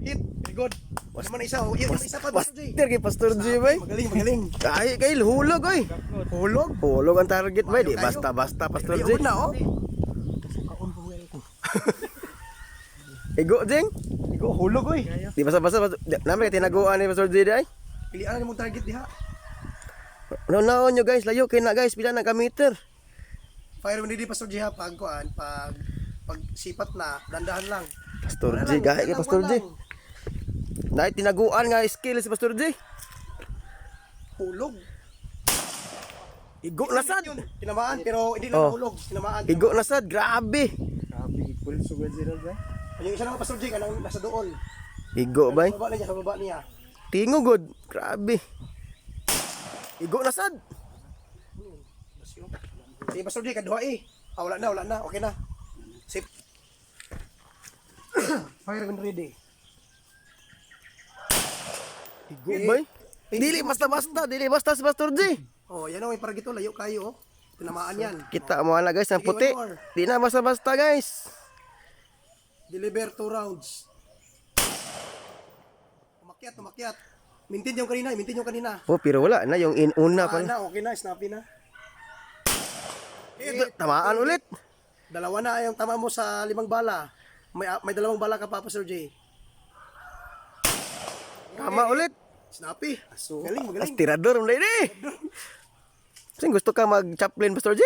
Hit. Very good. Wala man isa. Yung isa pa, Pastor J. Master kay Pastor J bay. Magaling, magaling. Kay hulog oy. Hulog. Hulog ang target bay, di basta-basta Pastor J. Ayun na, oh. Igo Jeng. Ikaw, hulog, oy. Di basta-basta. Namay tinaguan ni Pastor J day. Pilihan na mong target diha. Naon nyo guys, layo kay na guys, pila na ka meter. Fire mo di Pastor J ha, pag sipat na, dandahan lang. Pastor J, gahe kay Pastor J. Dahil tinaguan nga skill si Pastor J. Hulog. Igo na sad. Tinamaan, pero hindi lang hulog. Tinamaan. Igo na sad, grabe. Grabe, equal sugad zero ba? Yung isa naman Pastor J, kanang nasa doon. Igo bay. Sa baba niya. Tingugod, grabe. Igo na sad. Sige, Pastor J, kaduha eh. Wala na. Okay na. Safe. Fire when ready. Igo bay. Dili basta si Pastor J. Oh, yan ang may paragito, layo kayo, oh. Tinamaan yan. Kita mo na guys, ang Sige, puti. one more. Di na basta-basta guys. Deliver 2 rounds. Umakyat. Maintain yung kanina. Oh, pero wala na yung inuna pa. Okay na, snappy na. Tamaan ulit. Dalawa na yung tama mo sa 5 bala. May 2 bala ka pa, Pastor J. Tama ulit. Snappy. Magaling. Astirador mo na ini. Sing gusto ka mag-chaplain Pastor J?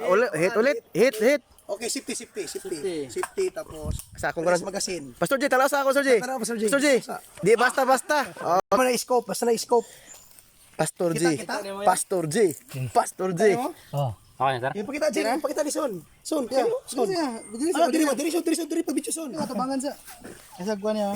Ulit. Hit. Okay, safety. Tapos, Sa akong release karon. magazine. Pastor J, tala sa ako, Pastor J. Tara, Pastor J. Pastor J. Di basta-basta. Oh, Basta na scope. Pastor J. Kita? Pastor J. Pastor J. Oh. Okay na, sir. Pakita ni Son. Son. Diri mo, pag-video Son. Tabangan sa. Esa kuan niya.